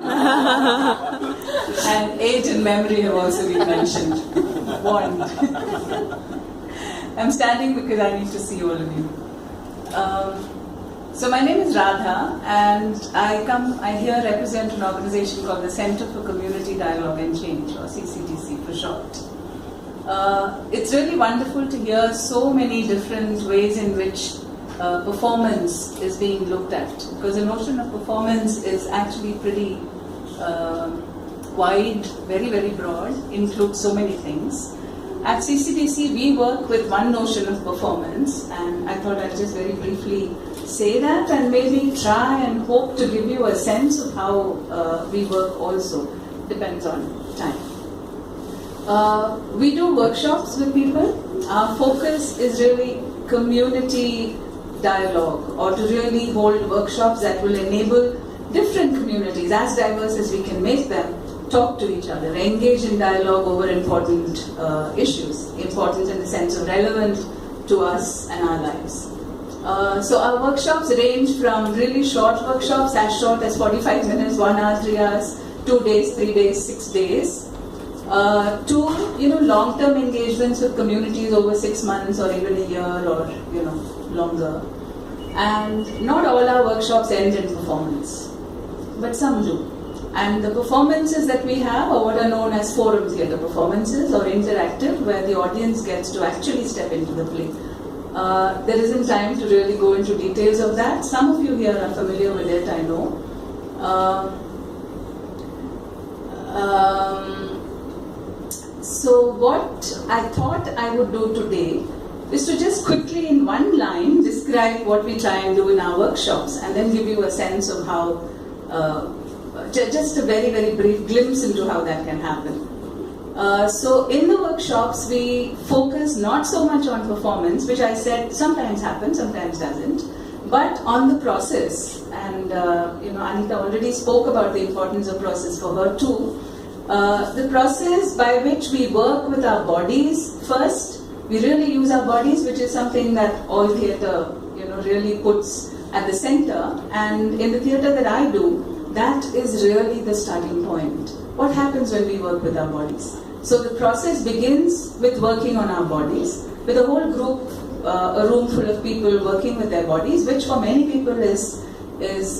And age and memory have also been mentioned. Warned. I'm standing because I need to see all of you. So my name is Radha, and I here represent an organization called the Center for Community Dialogue and Change, or CCDC for short. It's really wonderful to hear so many different ways in which performance is being looked at, because the notion of performance is actually pretty wide, very, very broad, includes so many things. At CCDC, we work with one notion of performance, and I thought I'd just very briefly say that and maybe try and hope to give you a sense of how we work also. Depends on time. We do workshops with people. Our focus is really community dialogue, or to really hold workshops that will enable different communities, as diverse as we can make them, talk to each other, engage in dialogue over important issues, important in the sense of relevant to us and our lives. So our workshops range from really short workshops, as short as 45 minutes, 1 hour, 3 hours, 2 days, 3 days, 6 days, to long-term engagements with communities over 6 months or even a year or longer. And not all our workshops end in performance, but some do. And the performances that we have are what are known as forum theatre performances, or interactive, where the audience gets to actually step into the play. There isn't time to really go into details of that. Some of you here are familiar with it, I know. So what I thought I would do today is to just quickly in one line describe what we try and do in our workshops, and then give you a sense of how, just a very, very brief glimpse into how that can happen. So in the workshops, we focus not so much on performance, which I said sometimes happens, sometimes doesn't, but on the process. And Anita already spoke about the importance of process for her too. The process by which we work with our bodies first. We really use our bodies, which is something that all theatre, really puts at the center. And in the theatre that I do, that is really the starting point. What happens when we work with our bodies? So the process begins with working on our bodies, with a whole group, a room full of people working with their bodies, which for many people is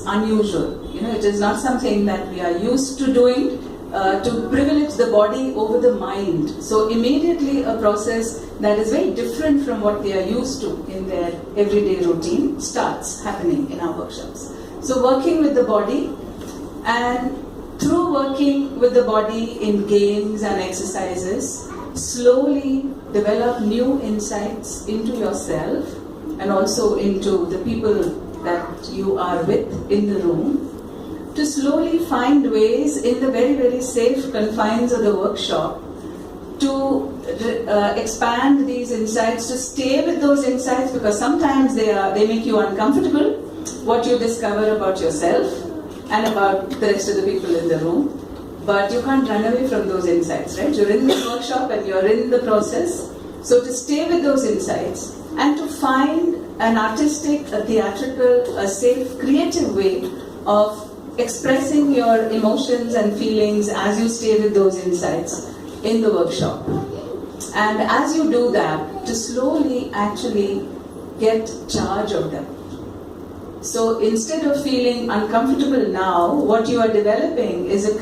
unusual. It is not something that we are used to doing, to privilege the body over the mind. So immediately a process that is very different from what they are used to in their everyday routine starts happening in our workshops. So working with the body, and through working with the body in games and exercises, slowly develop new insights into yourself and also into the people that you are with in the room, to slowly find ways in the very, very safe confines of the workshop to expand these insights, to stay with those insights, because sometimes they make you uncomfortable, what you discover about yourself and about the rest of the people in the room. But you can't run away from those insights, right? You're in the workshop and you're in the process. So to stay with those insights and to find an artistic, a theatrical, a safe, creative way of expressing your emotions and feelings as you stay with those insights in the workshop. And as you do that, to slowly actually get charge of them. So instead of feeling uncomfortable now, what you are developing is a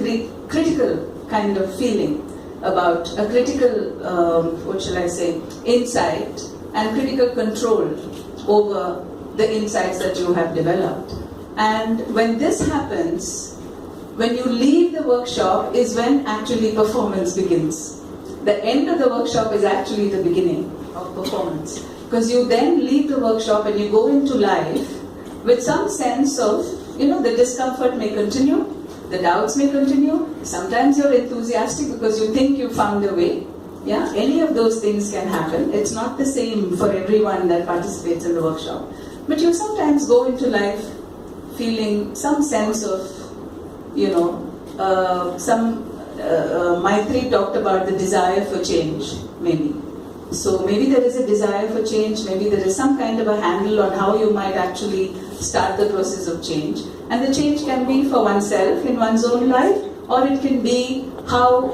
critical kind of feeling about a critical, insight and critical control over the insights that you have developed. And when this happens, when you leave the workshop is when actually performance begins. The end of the workshop is actually the beginning of performance. Because you then leave the workshop and you go into life with some sense of, the discomfort may continue, the doubts may continue, sometimes you're enthusiastic because you think you found a way. Yeah, any of those things can happen. It's not the same for everyone that participates in the workshop. But you sometimes go into life feeling some sense of, Maitri talked about the desire for change, maybe. So maybe there is a desire for change, maybe there is some kind of a handle on how you might actually start the process of change. And the change can be for oneself in one's own life, or it can be how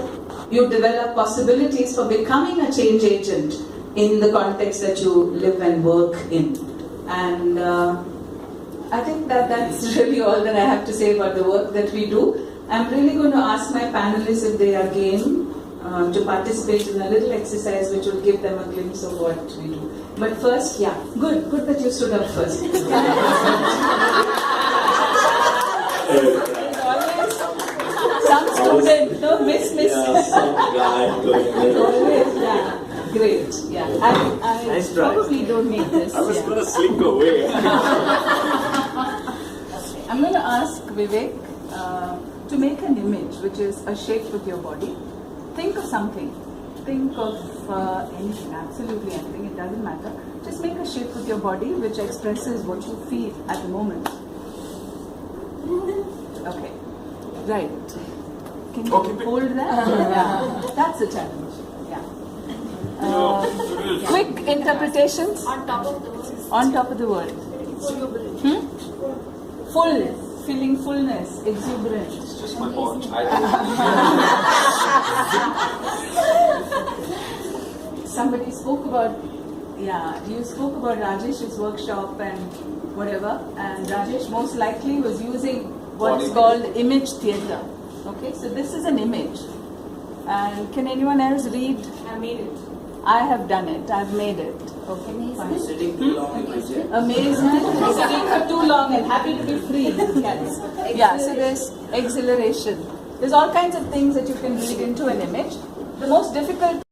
you develop possibilities for becoming a change agent in the context that you live and work in. And I think that's really all that I have to say about the work that we do. I'm really going to ask my panelists if they are game to participate in a little exercise which will give them a glimpse of what we do. But first, yeah, good that you stood up first. Some student, no, miss. Yeah, some guy going there. Always, yeah. Great, yeah. I Nice try. probably don't make this. I was yeah. going to slink away. I'm going to ask Vivek to make an image which is a shape with your body. Think of something. Think of anything, absolutely anything, it doesn't matter. Just make a shape with your body which expresses what you feel at the moment. Okay. Right. Can you hold that? Yeah. That's a challenge. Yeah. Quick interpretations. On top of the world. On top of the world. Full. Feeling fullness. Exuberant. It's just my watch. Somebody spoke about, you spoke about Rajesh's workshop and whatever, and Rajesh most likely was using what's called image theatre. Okay, so this is an image. And can anyone else read? I made it. I have done it, I've made it. Okay, fine. Sitting too long in my chair. Amazement, sitting for too long and happy to be free. Yes. Yeah, so there's exhilaration. There's all kinds of things that you can read into an image. The most difficult